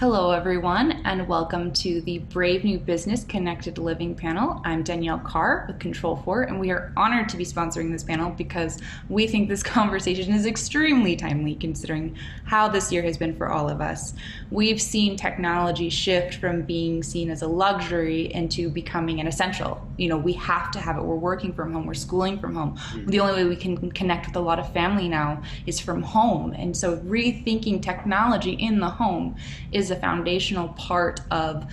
Hello, everyone, and welcome to the Brave New Business Connected Living panel. I'm Danielle Carr with Control4, and we are honored to be sponsoring this panel because we think this conversation is extremely timely considering how this year has been for all of us. We've seen technology shift from being seen as a luxury into becoming an essential. You know, we have to have it. We're working from home, we're schooling from home. The only way we can connect with a lot of family now is from home. And so rethinking technology in the home is a foundational part of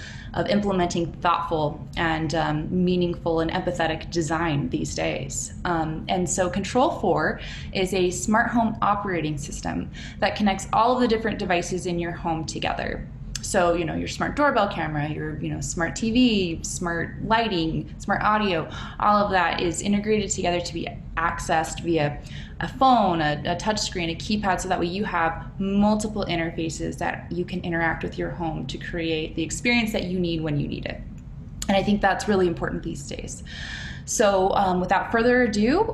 implementing thoughtful and meaningful and empathetic design these days. And so Control4 is a smart home operating system that connects all of the different devices in your home together. So, you know, your smart doorbell camera, your, smart TV, smart lighting, smart audio, all of that is integrated together to be accessed via a phone, a touchscreen, a keypad, so that way you have multiple interfaces that you can interact with your home to create the experience that you need when you need it. And I think that's really important these days. So without further ado,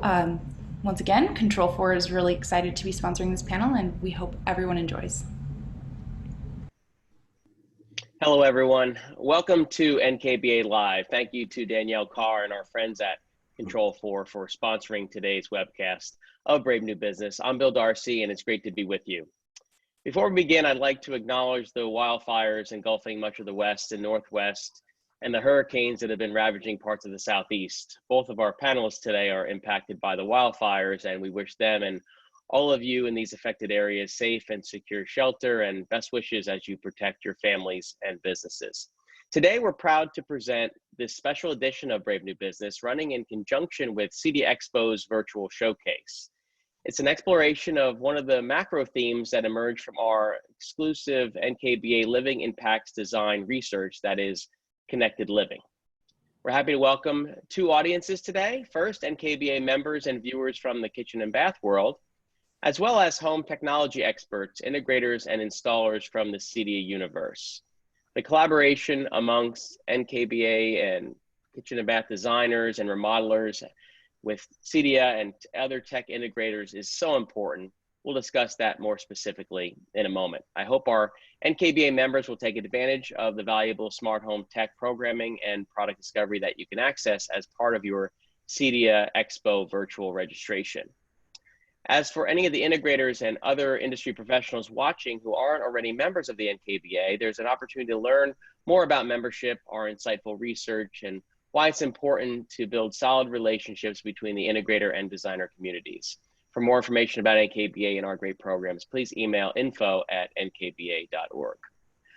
once again, Control4 is really excited to be sponsoring this panel, and we hope everyone enjoys. Hello, everyone. Welcome to NKBA Live. Thank you to Danielle Carr and our friends at Control4 for sponsoring today's webcast of Brave New Business. I'm Bill Darcy, and it's great to be with you. Before we begin, I'd like to acknowledge the wildfires engulfing much of the West and Northwest and the hurricanes that have been ravaging parts of the Southeast. Both of our panelists today are impacted by the wildfires, and we wish them and all of you in these affected areas safe and secure shelter, and best wishes as you protect your families and businesses. Today, we're proud to present this special edition of Brave New Business running in conjunction with CEDIA Expo's virtual showcase. It's an exploration of one of the macro themes that emerged from our exclusive NKBA Living Impacts Design research, that is connected living. We're happy to welcome two audiences today. First, NKBA members and viewers from the kitchen and bath world, as well as home technology experts, integrators, and installers from the CEDIA universe. The collaboration amongst NKBA and kitchen and bath designers and remodelers with CEDIA and other tech integrators is so important. We'll discuss that more specifically in a moment. I hope our NKBA members will take advantage of the valuable smart home tech programming and product discovery that you can access as part of your CEDIA Expo virtual registration. As for any of the integrators and other industry professionals watching who aren't already members of the NKBA, there's an opportunity to learn more about membership, our insightful research, and why it's important to build solid relationships between the integrator and designer communities. For more information about NKBA and our great programs, please email info@nkba.org.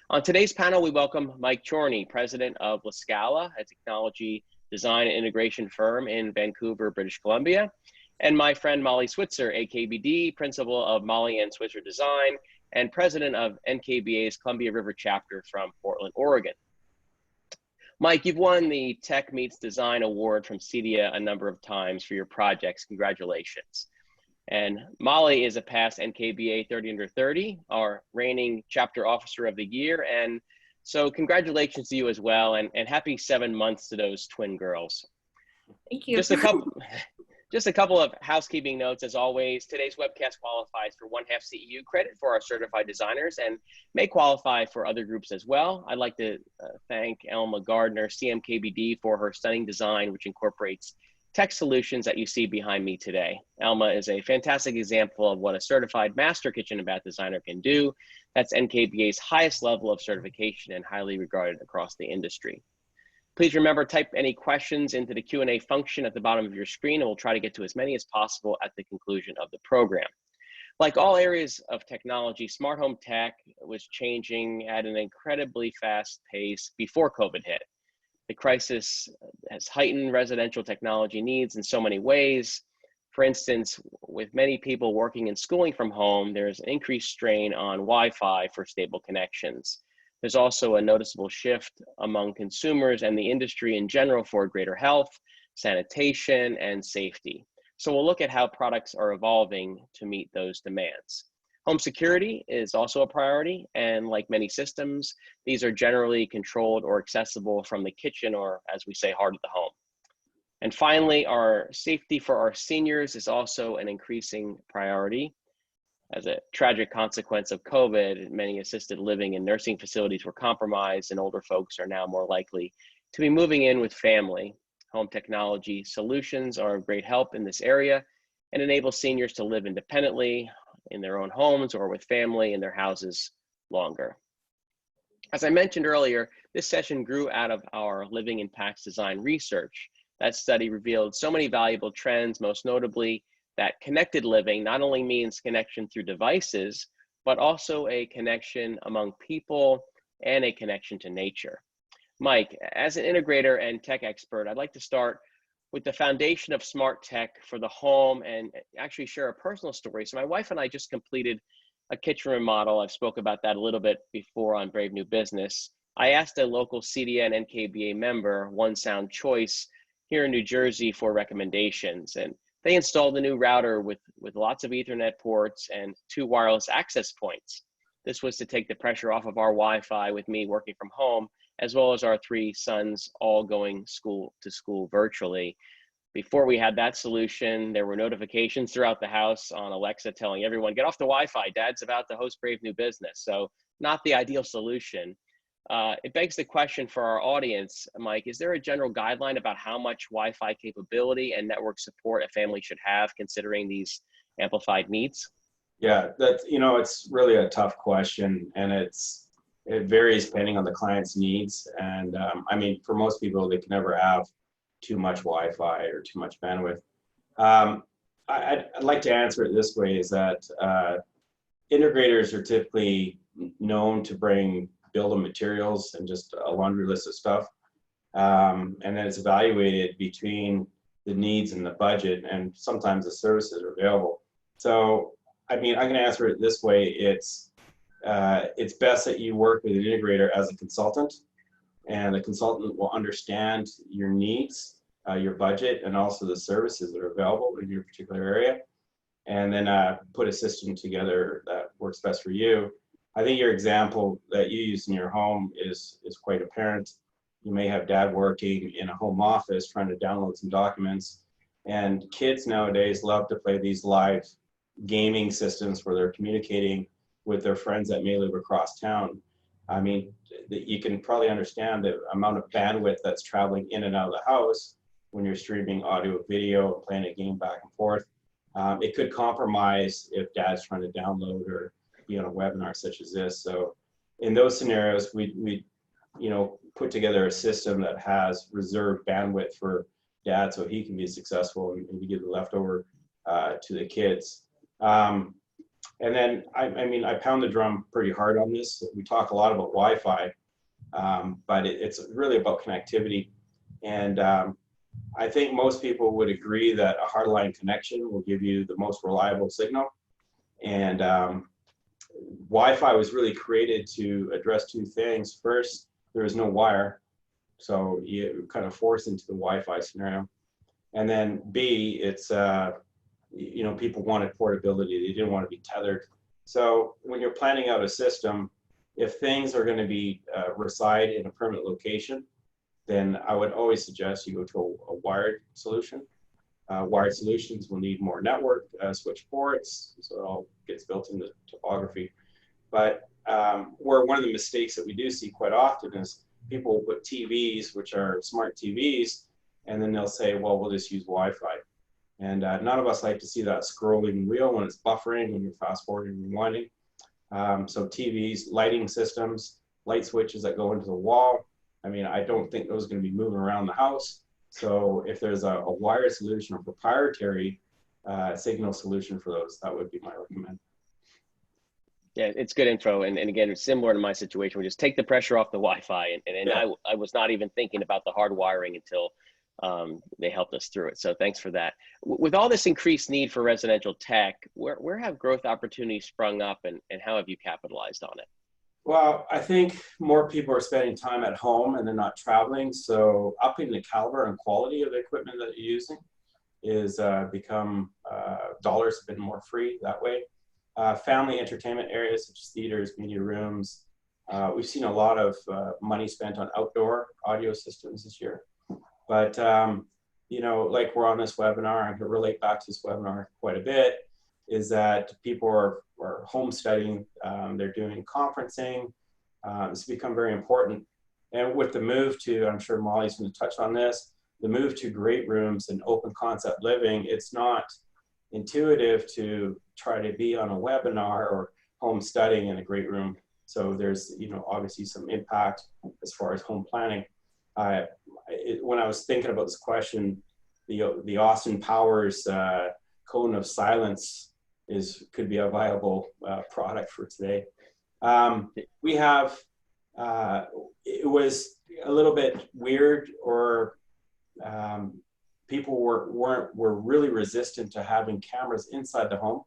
On today's panel, we welcome Mike Chorney, president of Scala, a technology design and integration firm in Vancouver, British Columbia, and my friend Molly Switzer, AKBD, principal of Molly and Switzer Design, and president of NKBA's Columbia River chapter from Portland, Oregon. Mike, you've won the Tech Meets Design Award from CEDIA a number of times for your projects. Congratulations. And Molly is a past NKBA 30 Under 30, our reigning chapter officer of the year. And so congratulations to you as well, and happy 7 months to those twin girls. Thank you. Just a couple of housekeeping notes. As always, today's webcast qualifies for 1/2 CEU credit for our certified designers and may qualify for other groups as well. I'd like to thank Elma Gardner, CMKBD, for her stunning design, which incorporates tech solutions that you see behind me today. Elma is a fantastic example of what a certified master kitchen and bath designer can do. That's NKBA's highest level of certification and highly regarded across the industry. Please remember, type any questions into the Q&A function at the bottom of your screen, and we'll try to get to as many as possible at the conclusion of the program. Like all areas of technology, smart home tech was changing at an incredibly fast pace before COVID hit. The crisis has heightened residential technology needs in so many ways. For instance, with many people working and schooling from home, there's an increased strain on Wi-Fi for stable connections. There's also a noticeable shift among consumers and the industry in general for greater health, sanitation, and safety. So we'll look at how products are evolving to meet those demands. Home security is also a priority, and like many systems, these are generally controlled or accessible from the kitchen, or as we say, heart of the home. And finally, our safety for our seniors is also an increasing priority. As a tragic consequence of COVID, many assisted living and nursing facilities were compromised, and older folks are now more likely to be moving in with family. Home technology solutions are of great help in this area and enable seniors to live independently in their own homes or with family in their houses longer. As I mentioned earlier, this session grew out of our Living in Packs design research. That study revealed so many valuable trends, most notably that connected living not only means connection through devices, but also a connection among people and a connection to nature. Mike, as an integrator and tech expert, I'd like to start with the foundation of smart tech for the home and actually share a personal story. So my wife and I just completed a kitchen remodel. I've spoke about that a little bit before on Brave New Business. I asked a local CDN NKBA member, One Sound Choice, here in New Jersey for recommendations. And they installed a new router with lots of Ethernet ports and 2 wireless access points. This was to take the pressure off of our Wi-Fi with me working from home, as well as our 3 sons all going school to school virtually. Before we had that solution, there were notifications throughout the house on Alexa telling everyone, get off the Wi-Fi, Dad's about to host Brave New Business. So not the ideal solution. It begs the question for our audience, Mike, is there a general guideline about how much Wi-Fi capability and network support a family should have considering these amplified needs? Yeah, that's, it's really a tough question, and it varies depending on the client's needs. And I mean, for most people, they can never have too much Wi-Fi or too much bandwidth. I'd like to answer it this way, is that integrators are typically known to bring bill of materials and just a laundry list of stuff. And then it's evaluated between the needs and the budget, and sometimes the services are available. So, I mean, I'm going to answer it this way. It's best that you work with an integrator as a consultant, and the consultant will understand your needs, your budget, and also the services that are available in your particular area, and then put a system together that works best for you. I think your example that you use in your home is quite apparent. You may have dad working in a home office trying to download some documents, and kids nowadays love to play these live gaming systems where they're communicating with their friends that may live across town. I mean, you can probably understand the amount of bandwidth that's traveling in and out of the house when you're streaming audio, video, and playing a game back and forth. It could compromise if dad's trying to download or be on a webinar such as this. So in those scenarios, we put together a system that has reserved bandwidth for dad so he can be successful and we give the leftover to the kids. And then, I mean, I pound the drum pretty hard on this. We talk a lot about Wi-Fi, but it's really about connectivity. And I think most people would agree that a hardline connection will give you the most reliable signal. And Wi-Fi was really created to address 2 things. First, there is no wire, so you kind of force into the Wi-Fi scenario. And then B, it's people wanted portability. They didn't want to be tethered. So when you're planning out a system, if things are going to be reside in a permanent location, then I would always suggest you go to a wired solution. Wired solutions will need more network switch ports, so it all gets built into topography. But where one of the mistakes that we do see quite often is people will put TVs, which are smart TVs, and then they'll say, well, we'll just use Wi-Fi. And none of us like to see that scrolling wheel when it's buffering, when you're fast forwarding and rewinding. So TVs, lighting systems, light switches that go into the wall. I mean, I don't think those are going to be moving around the house. So if there's a wired solution or proprietary signal solution for those, that would be my recommend. Yeah, it's good info. And again, it's similar to my situation. We just take the pressure off the Wi-Fi. And Yeah. I was not even thinking about the hard wiring until they helped us through it. So thanks for that. With all this increased need for residential tech, where have growth opportunities sprung up, and how have you capitalized on it? Well, I think more people are spending time at home and they're not traveling. So upping the caliber and quality of the equipment that you're using is become, dollars have been more free that way. Family entertainment areas such as theaters, media rooms. We've seen a lot of money spent on outdoor audio systems this year. But, you know, like we're on this webinar, I can relate back to this webinar quite a bit, is that people are home studying, they're doing conferencing. It's become very important. And with the move to, I'm sure Molly's going to touch on this, the move to great rooms and open concept living, it's not intuitive to try to be on a webinar or home studying in a great room. So there's, you know, obviously some impact as far as home planning. When I was thinking about this question, the Austin Powers cone of silence could be a viable product for today. We have, it was a little bit weird, or people were really resistant to having cameras inside the home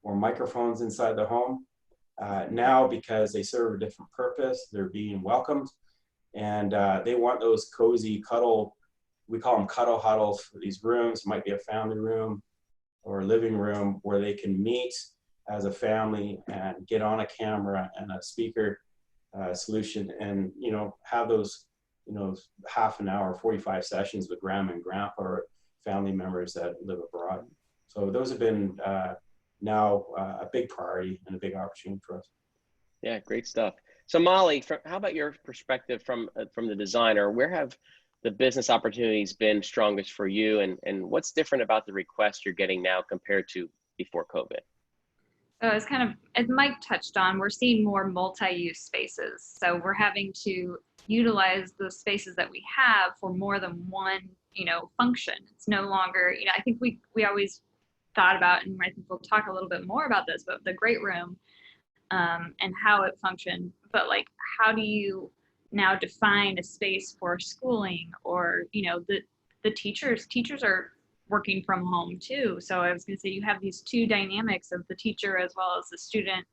or microphones inside the home. Now, because they serve a different purpose, they're being welcomed, and they want those cozy cuddle, we call them cuddle huddles for these rooms. It might be a family room or a living room where they can meet as a family and get on a camera and a speaker solution, and, you know, have those, you know, half an hour, 45 sessions with grandma and grandpa or family members that live abroad. So those have been now a big priority and a big opportunity for us. Yeah, great stuff. So Molly, how about your perspective from the designer? Where have the business opportunities been strongest for you, and what's different about the requests you're getting now compared to before COVID? So it's kind of, as Mike touched on, we're seeing more multi-use spaces. So we're having to utilize the spaces that we have for more than one, you know, function. It's no longer, you know, I think we always thought about, and I think we'll talk a little bit more about this, but the great room and how it functioned. But like, how do you now define a space for schooling, or, you know, the teachers are working from home too. So I was going to say, you have these two dynamics of the teacher as well as the student,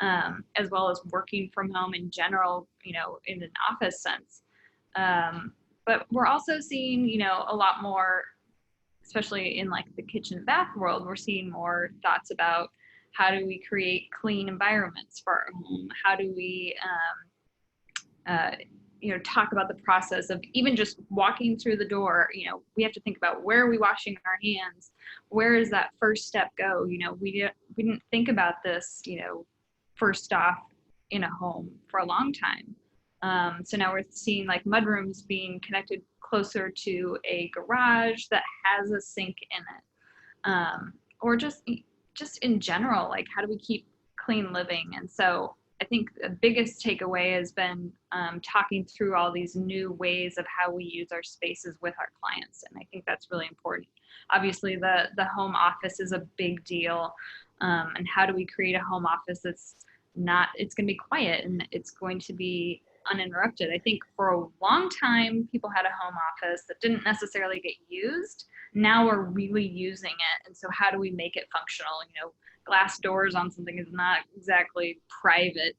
as well as working from home in general, you know, in an office sense. But we're also seeing, you know, a lot more, especially in like the kitchen and bath world, we're seeing more thoughts about how do we create clean environments for our home? How do we, you know, talk about the process of even just walking through the door. You know, we have to think about, where are we washing our hands? Where does that first step go? You know, we didn't think about this, you know, first off in a home for a long time. So now we're seeing like mudrooms being connected closer to a garage that has a sink in it, or just in general, like, how do we keep clean living? And so I think the biggest takeaway has been talking through all these new ways of how we use our spaces with our clients. And I think that's really important. Obviously, the home office is a big deal. And how do we create a home office that's it's going to be quiet and it's going to be uninterrupted? I think for a long time, people had a home office that didn't necessarily get used. Now we're really using it. And so how do we make it functional? You know, glass doors on something is not exactly private.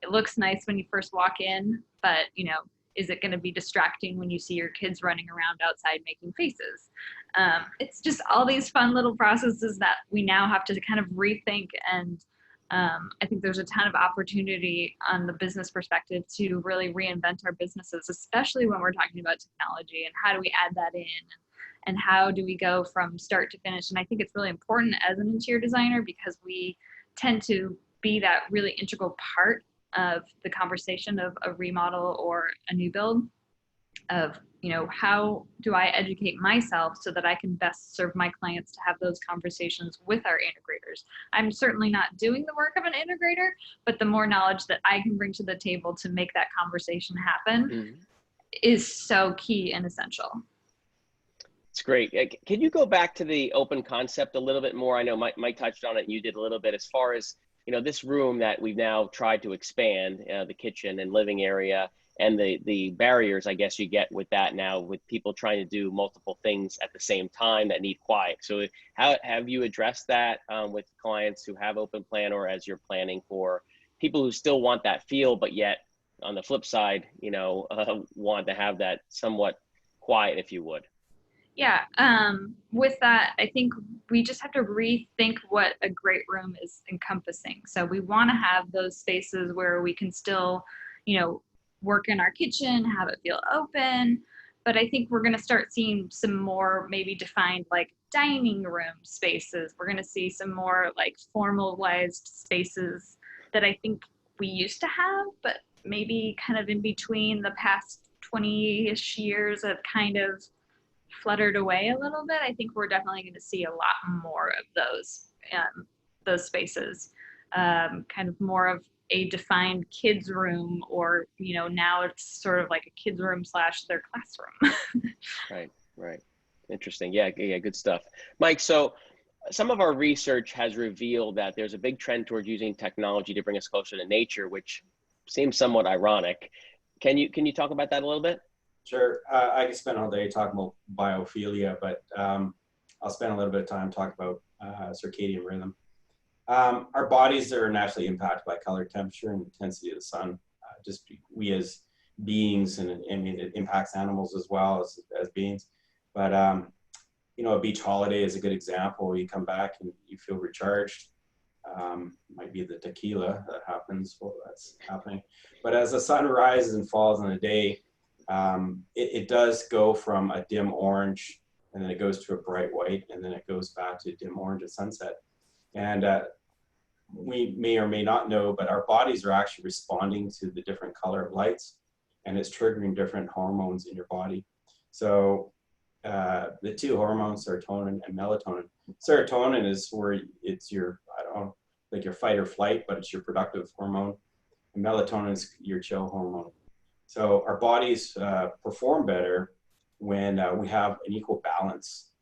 It looks nice when you first walk in, but, you know, is it going to be distracting when you see your kids running around outside making faces? It's just all these fun little processes that we now have to kind of rethink. And I think there's a ton of opportunity on the business perspective to really reinvent our businesses, especially when we're talking about technology, and how do we add that in? And how do we go from start to finish? And I think it's really important as an interior designer, because we tend to be that really integral part of the conversation of a remodel or a new build, of, you know, how do I educate myself so that I can best serve my clients to have those conversations with our integrators? I'm certainly not doing the work of an integrator, but the more knowledge that I can bring to the table to make that conversation happen is so key and essential. It's great. Can you go back to the open concept a little bit more? I know Mike touched on it, and you did a little bit, as far as this room that we've now tried to expand, the kitchen and living area, and the barriers, I guess, you get with that now, with people trying to do multiple things at the same time that need quiet. So how have you addressed that with clients who have open plan, or as you're planning for people who still want that feel, but yet on the flip side, want to have that somewhat quiet, if you would? Yeah, with that, I think we just have to rethink what a great room is encompassing. So we want to have those spaces where we can still, work in our kitchen, have it feel open. But I think we're going to start seeing some more maybe defined like dining room spaces. We're going to see some more like formalized spaces that I think we used to have, but maybe kind of in between the past 20-ish years have kind of fluttered away a little bit. I think we're definitely going to see a lot more of those spaces, kind of more of a defined kids room, or now it's sort of like a kids room / their classroom. Right. Interesting. Yeah, good stuff, Mike. So some of our research has revealed that there's a big trend towards using technology to bring us closer to nature, which seems somewhat ironic. Can you talk about that a little bit? Sure. I could spend all day talking about biophilia, but I'll spend a little bit of time talking about circadian rhythm. Our bodies are naturally impacted by color, temperature, and intensity of the sun. We as beings, and I mean, it impacts animals as well as beings. But a beach holiday is a good example. You come back and you feel recharged. Might be the tequila that happens. Well, that's happening. But as the sun rises and falls in a day, it does go from a dim orange, and then it goes to a bright white, and then it goes back to dim orange at sunset. And we may or may not know, but our bodies are actually responding to the different color of lights, and it's triggering different hormones in your body. So the two hormones, serotonin and melatonin. Serotonin is where it's your, like your fight or flight, but it's your productive hormone. And melatonin is your chill hormone. So our bodies perform better when we have an equal balance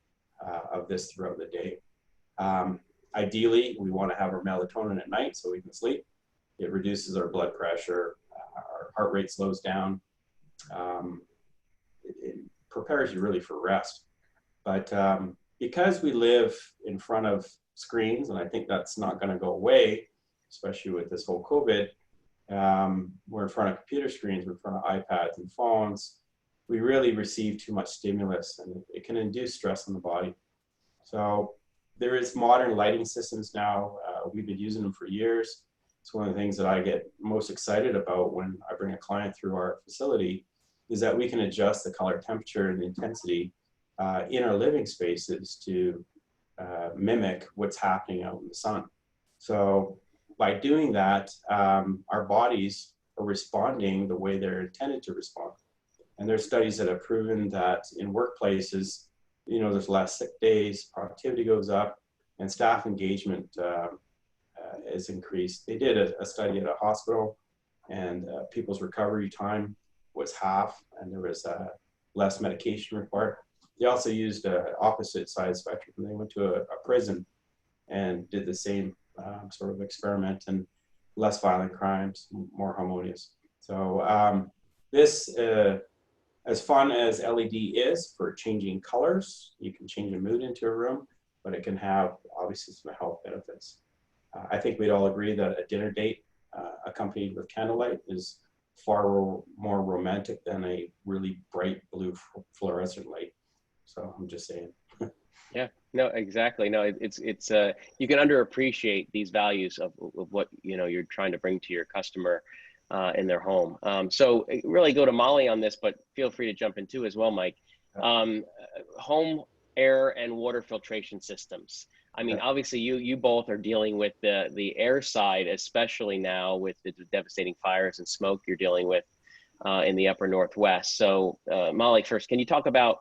of this throughout the day. Ideally, we want to have our melatonin at night so we can sleep. It reduces our blood pressure, our heart rate slows down. It prepares you really for rest. But because we live in front of screens, and I think that's not going to go away, especially with this whole COVID, we're in front of computer screens, we're in front of iPads and phones. We really receive too much stimulus, and it can induce stress in the body. So there is modern lighting systems now. We've been using them for years. It's one of the things that I get most excited about when I bring a client through our facility, is that we can adjust the color, temperature, and the intensity in our living spaces to mimic what's happening out in the sun. So by doing that, our bodies are responding the way they're intended to respond. And there's studies that have proven that in workplaces, there's less sick days, productivity goes up, and staff engagement is increased. They did a study at a hospital, and people's recovery time was half, and there was less medication required. They also used an opposite side spectrum. They went to a prison and did the same sort of experiment, and less violent crimes, more harmonious. So this, as fun as LED is for changing colors, you can change a mood into a room, but it can have obviously some health benefits. I think we'd all agree that a dinner date accompanied with candlelight is far more romantic than a really bright blue fluorescent light. So I'm just saying. Yeah, no, exactly. No, it's you can underappreciate these values of what you're trying to bring to your customer in their home. So really go to Molly on this, but feel free to jump in too as well, Mike. Home air and water filtration systems. I mean, obviously you both are dealing with the air side, especially now with the devastating fires and smoke you're dealing with in the upper Northwest. So Molly, first, can you talk about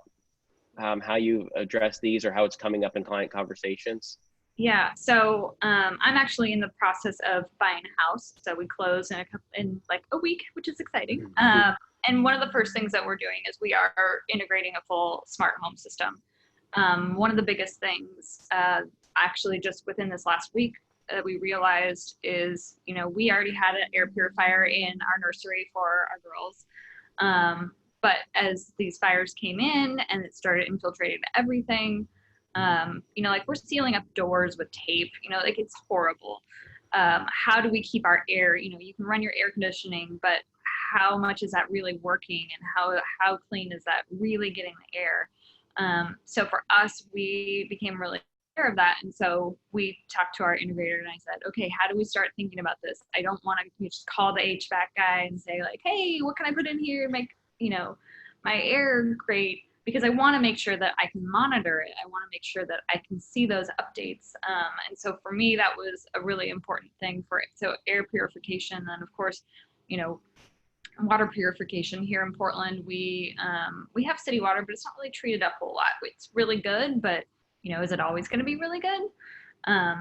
how you address these, or how it's coming up in client conversations? Yeah, so I'm actually in the process of buying a house. So we close in like a week, which is exciting. And one of the first things that we're doing is we are integrating a full smart home system. One of the biggest things, actually just within this last week, that we realized is, you know, we already had an air purifier in our nursery for our girls. But as these fires came in and it started infiltrating everything, you know, like we're sealing up doors with tape, you know, like it's horrible. How do we keep our air? You know, you can run your air conditioning, but how much is that really working, and how clean is that really getting the air? So for us, we became really aware of that, and so we talked to our integrator, and I said, okay, how do we start thinking about this? I don't want to just call the HVAC guy and say like, hey, what can I put in here to make, you know, my air great, because I want to make sure that I can monitor it. I want to make sure that I can see those updates. And so for me, that was a really important thing for it. So air purification, and of course, you know, water purification here in Portland. We have city water, but it's not really treated a whole lot. It's really good, but you know, is it always going to be really good?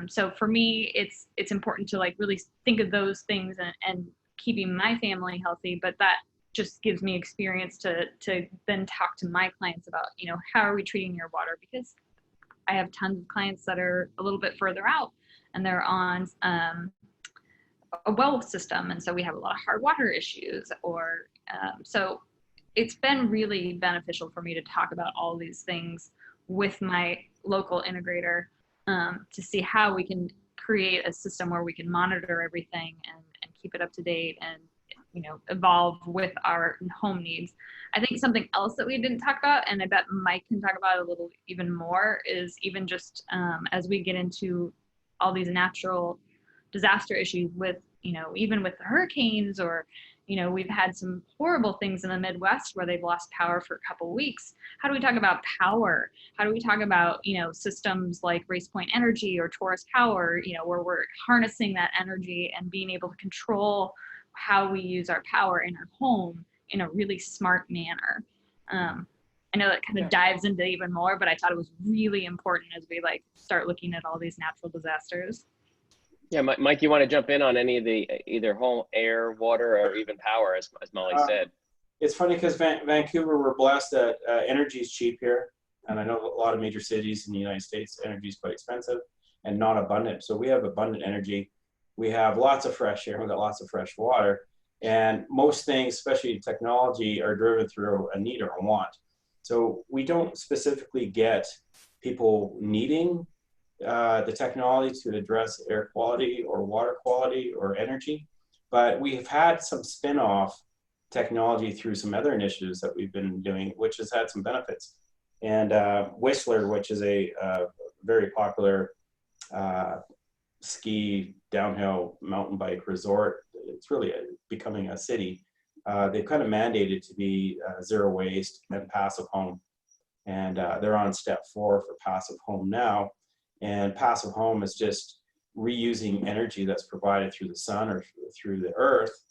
So for me, it's important to like really think of those things and keeping my family healthy. But that just gives me experience to then talk to my clients about, you know, how are we treating your water? Because I have tons of clients that are a little bit further out and they're on a well system, and so we have a lot of hard water issues, or so it's been really beneficial for me to talk about all these things with my local integrator, to see how we can create a system where we can monitor everything and keep it up to date and, you know, evolve with our home needs. I think something else that we didn't talk about, and I bet Mike can talk about it a little even more, is even just as we get into all these natural disaster issues with, you know, even with the hurricanes, or, you know, we've had some horrible things in the Midwest where they've lost power for a couple of weeks. How do we talk about power? How do we talk about, you know, systems like Race Point Energy or Taurus Power, you know, where we're harnessing that energy and being able to control how we use our power in our home in a really smart manner. I know that kind of dives into even more, but I thought it was really important as we like start looking at all these natural disasters. Yeah, Mike, you want to jump in on any of the either home air, water, or even power, as Molly said? It's funny because Vancouver, we're blessed that energy is cheap here. And I know a lot of major cities in the United States, energy is quite expensive and not abundant. So we have abundant energy. We have lots of fresh air. We've got lots of fresh water. And most things, especially technology, are driven through a need or a want. So we don't specifically get people needing the technology to address air quality or water quality or energy, but we've had some spin-off technology through some other initiatives that we've been doing, which has had some benefits. And Whistler, which is a very popular ski downhill mountain bike resort, it's really becoming a city. They've kind of mandated to be zero waste and passive home, and they're on step 4 for passive home now. And passive home is just reusing energy that's provided through the sun or through the earth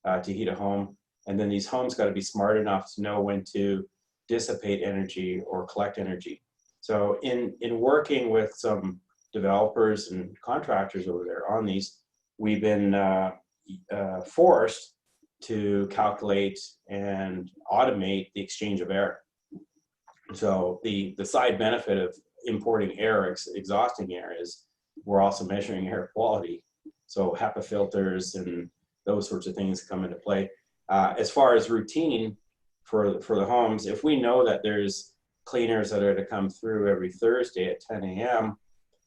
to heat a home. And then these homes got to be smart enough to know when to dissipate energy or collect energy. So in working with some developers and contractors over there on these, we've been forced to calculate and automate the exchange of air. So the side benefit of importing air, exhausting air, is we're also measuring air quality. So HEPA filters and those sorts of things come into play. As far as routine for the homes, if we know that there's cleaners that are to come through every Thursday at 10 a.m.,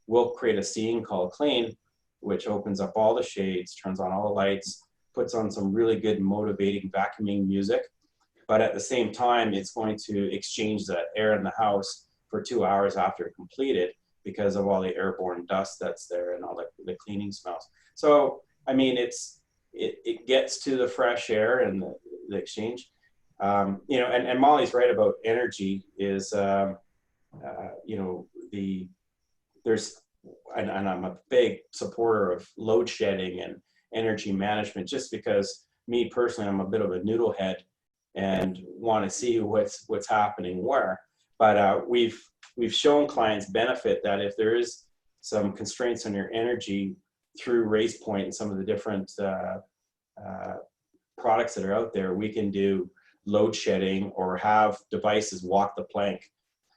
we'll create a scene called Clean, which opens up all the shades, turns on all the lights, puts on some really good motivating vacuuming music. But at the same time, it's going to exchange the air in the house for 2 hours after completed because of all the airborne dust that's there and all the cleaning smells. So, I mean, it gets to the fresh air and the exchange. You know, and Molly's right about energy is, you know, and I'm a big supporter of load shedding and energy management, just because me personally, I'm a bit of a noodle head and want to see what's happening where. But we've shown clients benefit that if there is some constraints on your energy through Race Point and some of the different products that are out there, we can do load shedding or have devices walk the plank.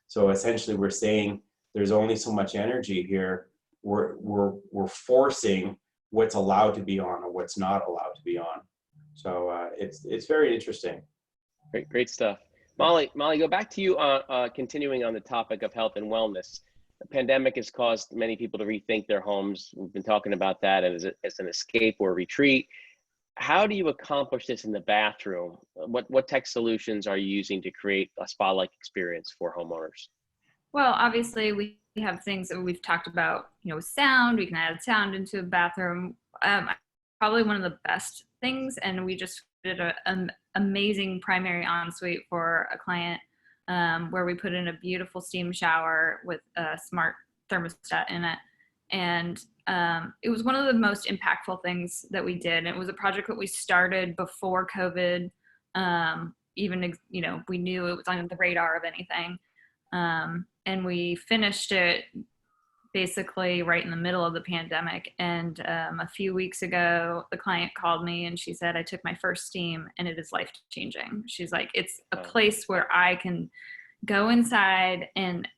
So essentially we're saying there's only so much energy here we're forcing what's allowed to be on or what's not allowed to be on. So it's very interesting. Great stuff. Molly, go back to you, continuing on the topic of health and wellness. The pandemic has caused many people to rethink their homes. We've been talking about that as an escape or retreat. How do you accomplish this in the bathroom? What tech solutions are you using to create a spa-like experience for homeowners? Well, obviously we have things that we've talked about, sound. We can add sound into a bathroom. Probably one of the best things, and we just did an amazing primary ensuite for a client where we put in a beautiful steam shower with a smart thermostat in it. And it was one of the most impactful things that we did. It was a project that we started before COVID. We knew it was on the radar of anything. And we finished it basically right in the middle of the pandemic. And a few weeks ago, the client called me and she said, I took my first steam and it is life-changing. She's like, it's a place where I can go inside and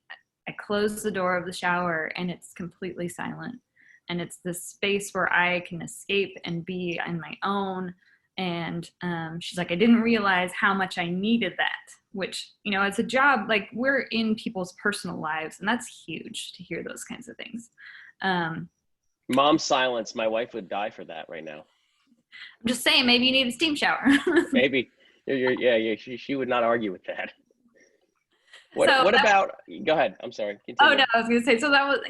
I close the door of the shower and it's completely silent. And it's this space where I can escape and be on my own. And she's like, I didn't realize how much I needed that, which, it's a job, like we're in people's personal lives, and that's huge to hear those kinds of things. Mom silence. My wife would die for that right now. I'm just saying, maybe you need a steam shower. Maybe. Yeah. She would not argue with that. What about, go ahead. I'm sorry. Continue. Oh no, I was going to say, so that was,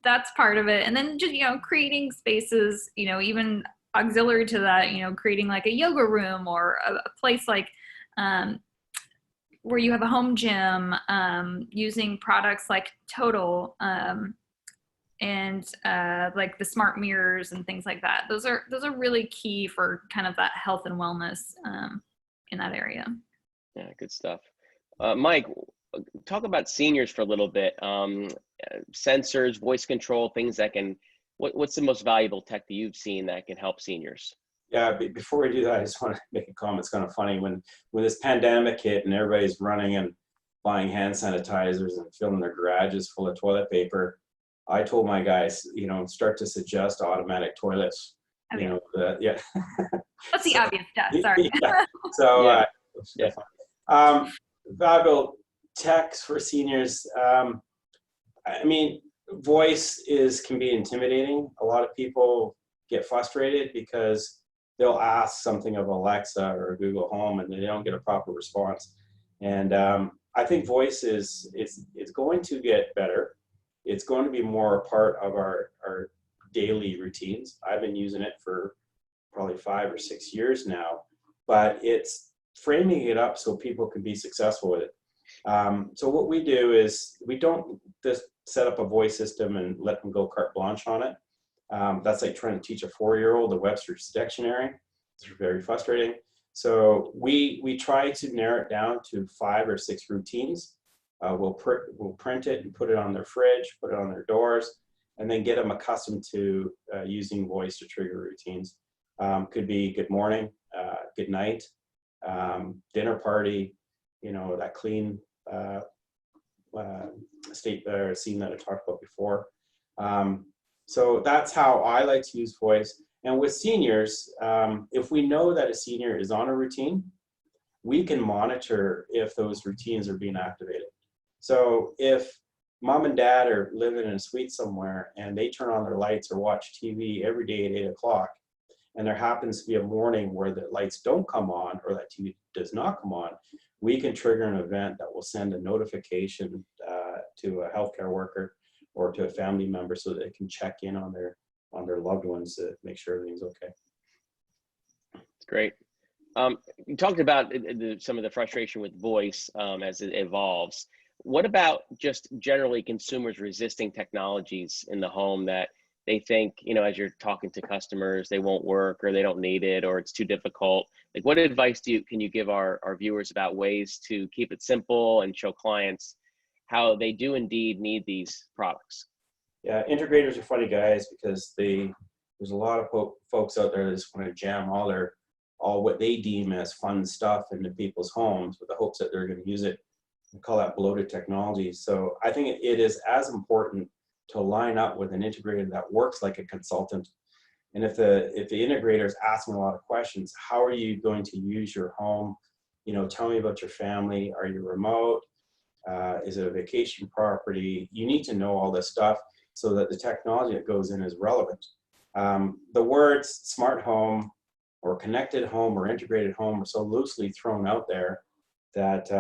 that's part of it. And then just, creating spaces, even auxiliary to that, creating like a yoga room or a place like where you have a home gym, using products like Total and like the smart mirrors and things like that. Those are really key for kind of that health and wellness in that area. Yeah, good stuff. Mike, talk about seniors for a little bit. Sensors, voice control, things that can, what's the most valuable tech that you've seen that can help seniors? Yeah, before we do that, I just want to make a comment. It's kind of funny when this pandemic hit and everybody's running and buying hand sanitizers and filling their garages full of toilet paper. I told my guys, start to suggest automatic toilets. Okay. Yeah. That's the obvious stuff. Sorry. Yeah. So, yeah. Valuable techs for seniors. Voice can be intimidating. A lot of people get frustrated because they'll ask something of Alexa or Google Home and they don't get a proper response. And I think voice it's going to get better. It's going to be more a part of our daily routines. I've been using it for probably 5 or 6 years now, but it's framing it up so people can be successful with it. So what we do is we don't just set up a voice system and let them go carte blanche on it. That's like trying to teach a 4-year-old the Webster's Dictionary. It's very frustrating. So we try to narrow it down to 5 or 6 routines. We'll print it and put it on their fridge, put it on their doors, and then get them accustomed to using voice to trigger routines. Could be good morning, good night, dinner party, that clean state or scene that I talked about before. So that's how I like to use voice. And with seniors, if we know that a senior is on a routine, we can monitor if those routines are being activated. So if mom and dad are living in a suite somewhere and they turn on their lights or watch TV every day at 8 o'clock, and there happens to be a morning where the lights don't come on or that TV does not come on, we can trigger an event that will send a notification to a healthcare worker or to a family member so that they can check in on their loved ones to make sure everything's okay. That's great. You talked about some of the frustration with voice as it evolves. What about just generally consumers resisting technologies in the home that they think, as you're talking to customers, they won't work or they don't need it or it's too difficult? Like, what advice can you give our viewers about ways to keep it simple and show clients how they do indeed need these products? Yeah, integrators are funny guys because there's a lot of folks out there that just want to jam all what they deem as fun stuff into people's homes with the hopes that they're going to use it. We call that bloated technology. So I think it is as important to line up with an integrator that works like a consultant. And if the integrator is asking a lot of questions, how are you going to use your home? You know, tell me about your family. Are you remote? Is it a vacation property? You need to know all this stuff so that the technology that goes in is relevant. The words smart home or connected home or integrated home are so loosely thrown out there that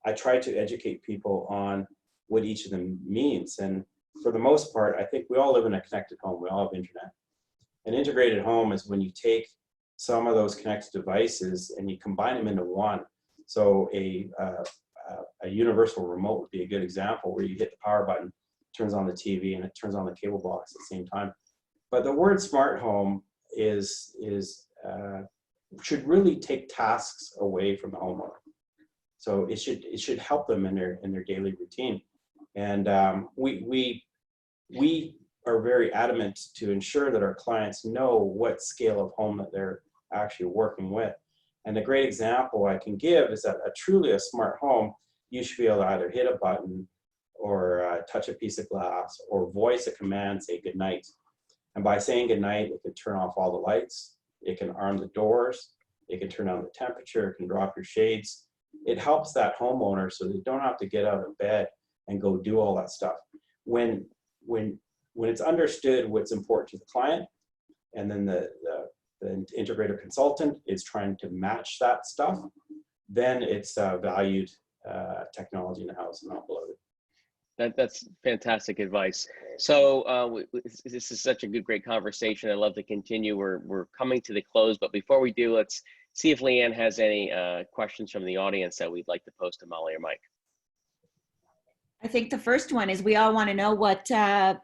I try to educate people on what each of them means. And for the most part, I think we all live in a connected home. We all have internet. An integrated home is when you take some of those connected devices and you combine them into one. So a universal remote would be a good example, where you hit the power button, turns on the TV, and it turns on the cable box at the same time. But the word smart home should really take tasks away from the homeowner. So it should help them in their daily routine. And we are very adamant to ensure that our clients know what scale of home that they're actually working with. And a great example I can give is that truly a smart home, you should be able to either hit a button or touch a piece of glass or voice a command, say goodnight. And by saying goodnight, it can turn off all the lights, it can arm the doors, it can turn down the temperature, it can drop your shades. It helps that homeowner so they don't have to get out of bed and go do all that stuff. When it's understood what's important to the client, and then the integrator consultant is trying to match that stuff, then it's valued technology in the house and not below it. That's fantastic advice. So this is such a great conversation. I'd love to continue. We're coming to the close, but before we do, let's see if Leanne has any questions from the audience that we'd like to pose to Molly or Mike. I think the first one is, we all want to know what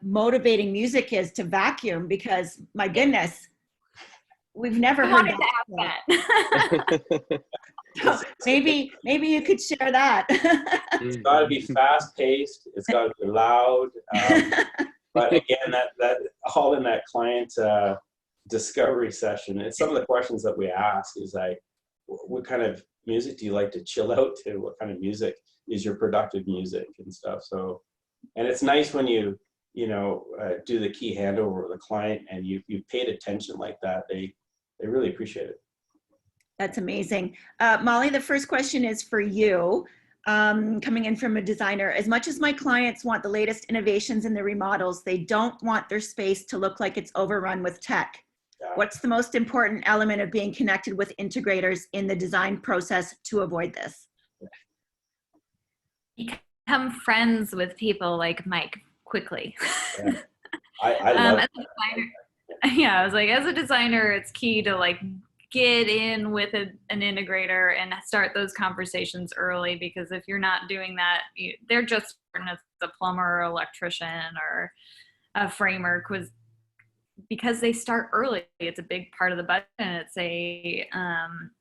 motivating music is to vacuum, because my goodness, we've never heard that. So maybe you could share that. It's got to be fast paced. It's got to be loud. But again, that all in that client discovery session. And some of the questions that we ask is like, what kind of music do you like to chill out to? What kind of music is your productive music and stuff? So, and it's nice when you do the key handover with the client and you've paid attention like that. They really appreciate it. That's amazing. Molly, the first question is for you, coming in from a designer. As much as my clients want the latest innovations in the remodels, they don't want their space to look like it's overrun with tech. Yeah. What's the most important element of being connected with integrators in the design process to avoid this? Become friends with people like Mike quickly. Yeah. I love as a designer, yeah, I was like, as a designer, it's key to like get in with an integrator and start those conversations early, because if you're not doing that, they're just as a plumber or electrician or a framer, because they start early. It's a big part of the budget, and it's a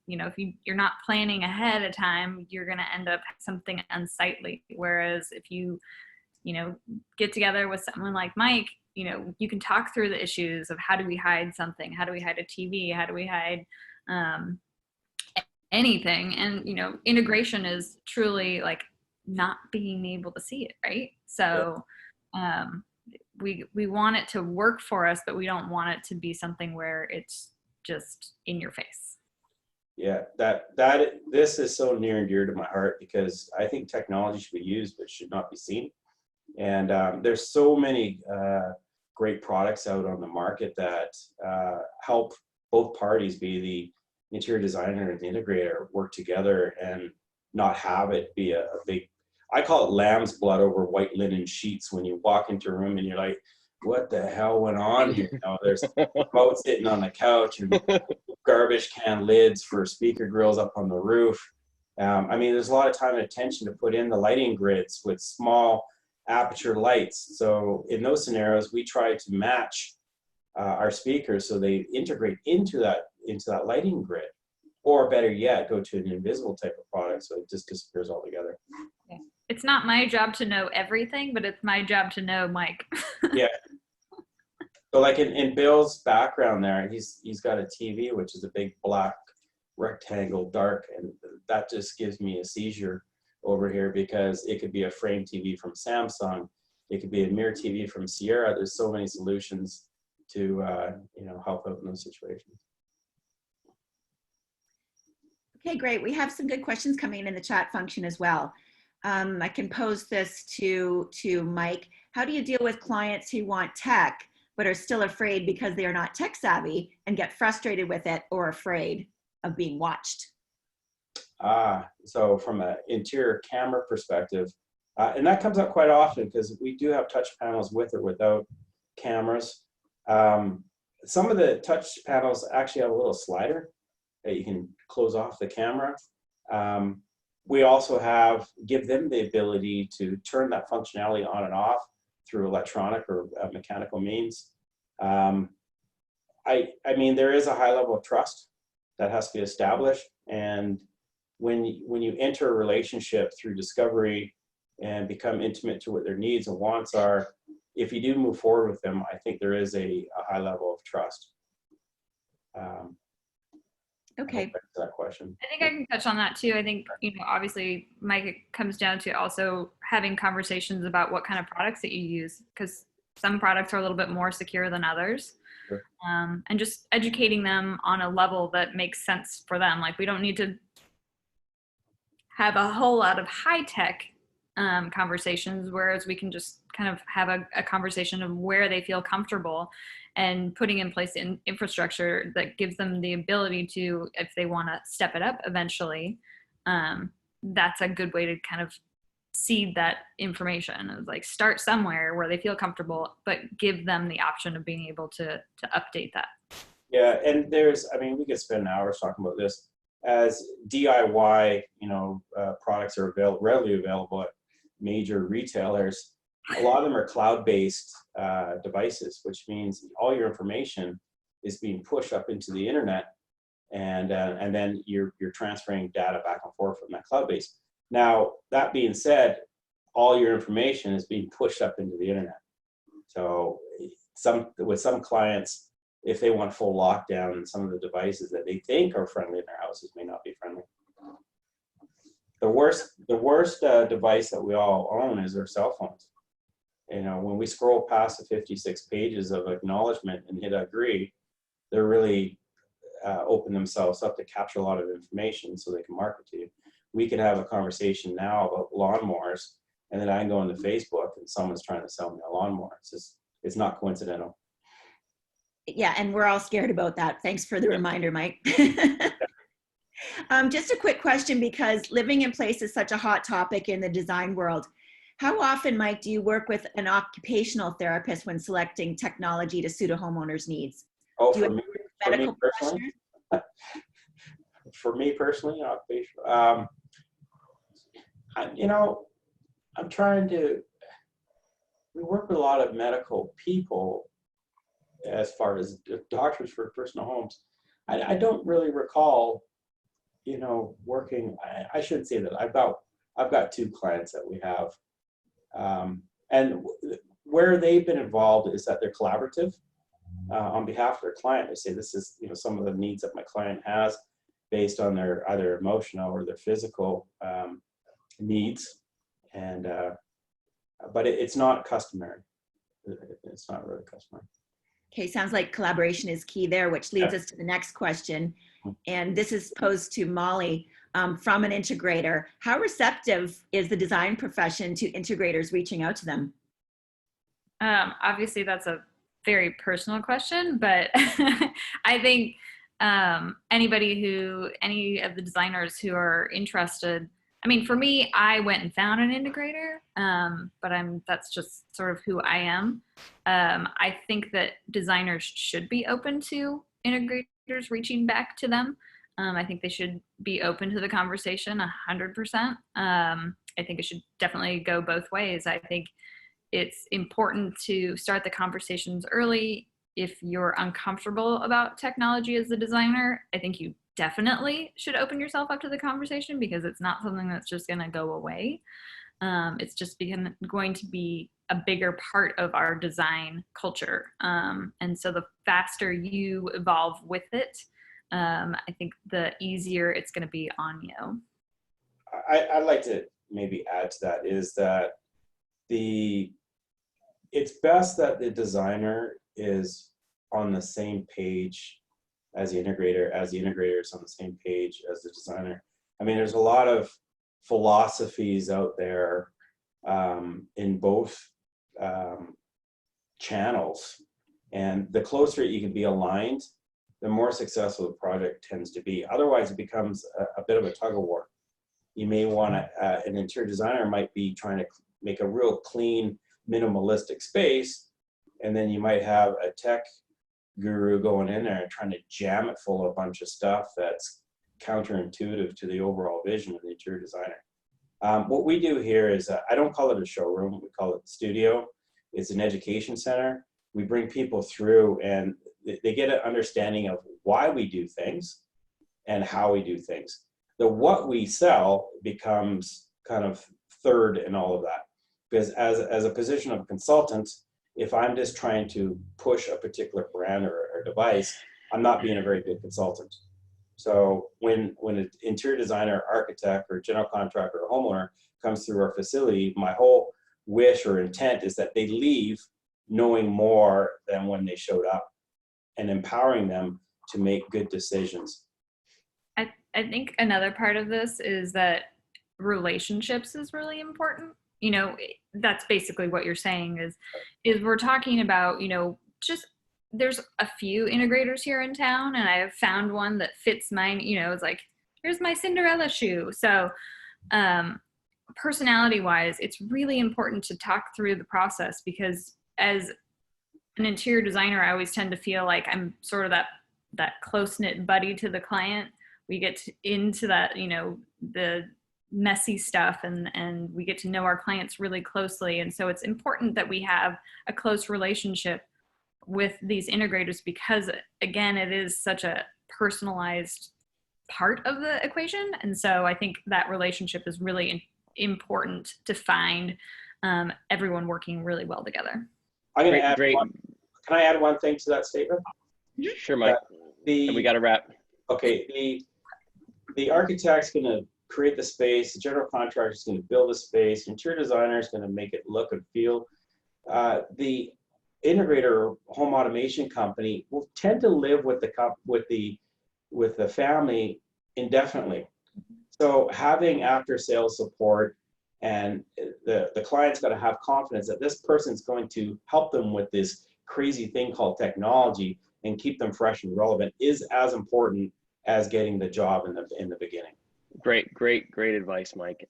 if you're not planning ahead of time, you're going to end up something unsightly. Whereas if you get together with someone like Mike, you can talk through the issues of how do we hide something, how do we hide a TV, how do we hide anything. And integration is truly like not being able to see it, right? So we want it to work for us, but we don't want it to be something where it's just in your face. Yeah, this is so near and dear to my heart, because I think technology should be used but should not be seen. And there's so many great products out on the market that help both parties, be the interior designer and the integrator, work together and not have it be a big, I call it lamb's blood over white linen sheets. When you walk into a room and you're like, what the hell went on here? There's boats sitting on the couch and garbage can lids for speaker grills up on the roof. There's a lot of time and attention to put in the lighting grids with small aperture lights. So in those scenarios, we try to match our speakers so they integrate into that lighting grid, or better yet, go to an invisible type of product so it just disappears altogether. It's not my job to know everything, but it's my job to know Mike. Yeah. So like in Bill's background there, he's got a TV, which is a big black rectangle, dark, and that just gives me a seizure over here, because it could be a frame TV from Samsung. It could be a mirror TV from Sierra. There's so many solutions to you know, help out in those situations. Okay, great. We have some good questions coming in the chat function as well. I can pose this to Mike. How do you deal with clients who want tech but are still afraid because they are not tech savvy and get frustrated with it or afraid of being watched? So from an interior camera perspective, and that comes up quite often because we do have touch panels with or without cameras. Some of the touch panels actually have a little slider that you can close off the camera. We also give them the ability to turn that functionality on and off through electronic or mechanical means. I mean, there is a high level of trust that has to be established, and when you enter a relationship through discovery and become intimate to what their needs and wants are, if you do move forward with them, I think there is a high level of trust. Okay. That question. I think I can touch on that too. I think, you know, obviously, Mike, it comes down to also having conversations about what kind of products that you use, because some products are a little bit more secure than others. Sure. And just educating them on a level that makes sense for them. Like, we don't need to have a whole lot of high-tech conversations, whereas we can just kind of have a conversation of where they feel comfortable and putting in place infrastructure that gives them the ability to, if they want to step it up eventually, that's a good way to kind of seed that information. It's like, start somewhere where they feel comfortable, but give them the option of being able to update that. Yeah, and I mean, we could spend hours talking about this. As DIY, you know, products are readily available at major retailers. A lot of them are cloud-based devices, which means all your information is being pushed up into the internet, and then you're transferring data back and forth from that cloud base. Now, that being said, all your information is being pushed up into the internet. So with some clients, if they want full lockdown, some of the devices that they think are friendly in their houses may not be friendly. The worst device that we all own is our cell phones. You know, when we scroll past the 56 pages of acknowledgement and hit agree, they're really open themselves up to capture a lot of information so they can market to you. We can have a conversation now about lawnmowers, and then I can go into Facebook and someone's trying to sell me a lawnmower. It's not coincidental. Yeah, and we're all scared about that. Thanks for the reminder, Mike. Just a quick question, because living in place is such a hot topic in the design world. How often, Mike, do you work with an occupational therapist when selecting technology to suit a homeowner's needs? Oh, for me personally? For me personally, occupational. You know, we work with a lot of medical people as far as doctors for personal homes. I don't really recall, you know, working. I shouldn't say that. I've got 2 clients that we have, and where they've been involved is that they're collaborative on behalf of their client. They say, this is, you know, some of the needs that my client has based on their either emotional or their physical needs, and but it's not customary. It's not really customary. Okay, sounds like collaboration is key there, which leads us to the next question. And this is posed to Molly from an integrator. How receptive is the design profession to integrators reaching out to them? Obviously, that's a very personal question, but I think any of the designers who are interested, I mean, for me, I went and found an integrator, but that's just sort of who I am. I think that designers should be open to integrators reaching back to them. I think they should be open to the conversation 100%. I think it should definitely go both ways. I think it's important to start the conversations early. If you're uncomfortable about technology as a designer, I think you definitely should open yourself up to the conversation, because it's not something that's just going to go away. It's just going to be a bigger part of our design culture. And so the faster you evolve with it, I think the easier it's going to be on you. I'd like to maybe add to that is that it's best that the designer is on the same page as the integrator is on the same page as the designer. I mean, there's a lot of philosophies out there in both channels, and the closer you can be aligned, the more successful the project tends to be. Otherwise, it becomes a bit of a tug of war. You may want to, an interior designer might be trying to make a real clean, minimalistic space, and then you might have a tech guru going in there and trying to jam it full of a bunch of stuff that's counterintuitive to the overall vision of the interior designer. What we do here is, I don't call it a showroom, we call it the studio. It's an education center. We bring people through and they get an understanding of why we do things and how we do things. The what we sell becomes kind of third in all of that. Because as a position of a consultant, if I'm just trying to push a particular brand or device, I'm not being a very good consultant. So when an interior designer, architect, or general contractor or homeowner comes through our facility, my whole wish or intent is that they leave knowing more than when they showed up and empowering them to make good decisions. I think another part of this is that relationships is really important. You know, that's basically what you're saying is we're talking about, you know, just there's a few integrators here in town, and I have found one that fits mine. You know, it's like, here's my Cinderella shoe. So personality wise, it's really important to talk through the process, because as an interior designer, I always tend to feel like I'm sort of that close-knit buddy to the client. We get into that, you know, the messy stuff, and we get to know our clients really closely. And so it's important that we have a close relationship with these integrators, because again, it is such a personalized part of the equation. And so I think that relationship is really important to find everyone working really well together. I'm going to add can I add one thing to that statement? Sure, Mike. We got to wrap. Okay, the architect's going to create the space, the general contractor is going to build a space, interior designer is going to make it look and feel. The integrator or home automation company will tend to live with the family indefinitely. So having after sales support, and the client's got to have confidence that this person's going to help them with this crazy thing called technology and keep them fresh and relevant, is as important as getting the job in the beginning. Great advice, Mike.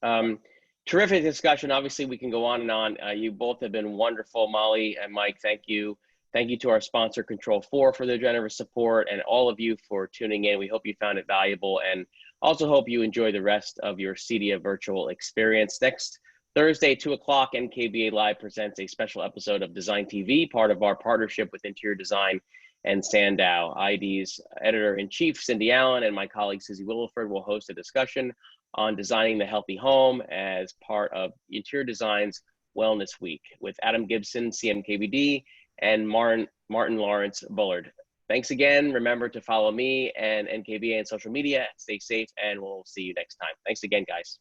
Terrific discussion. Obviously, we can go on and on. You both have been wonderful, Molly and Mike. Thank you. Thank you to our sponsor, Control4, for their generous support, and all of you for tuning in. We hope you found it valuable, and also hope you enjoy the rest of your CEDIA virtual experience. Next Thursday, 2 o'clock, NKBA Live presents a special episode of Design TV, part of our partnership with Interior Design and Sandow. ID's editor-in-chief, Cindy Allen, and my colleague, Susie Williford, will host a discussion on designing the healthy home as part of Interior Design's Wellness Week with Adam Gibson, CMKBD, and Martin Lawrence Bullard. Thanks again. Remember to follow me and NKBA on social media. Stay safe, and we'll see you next time. Thanks again, guys.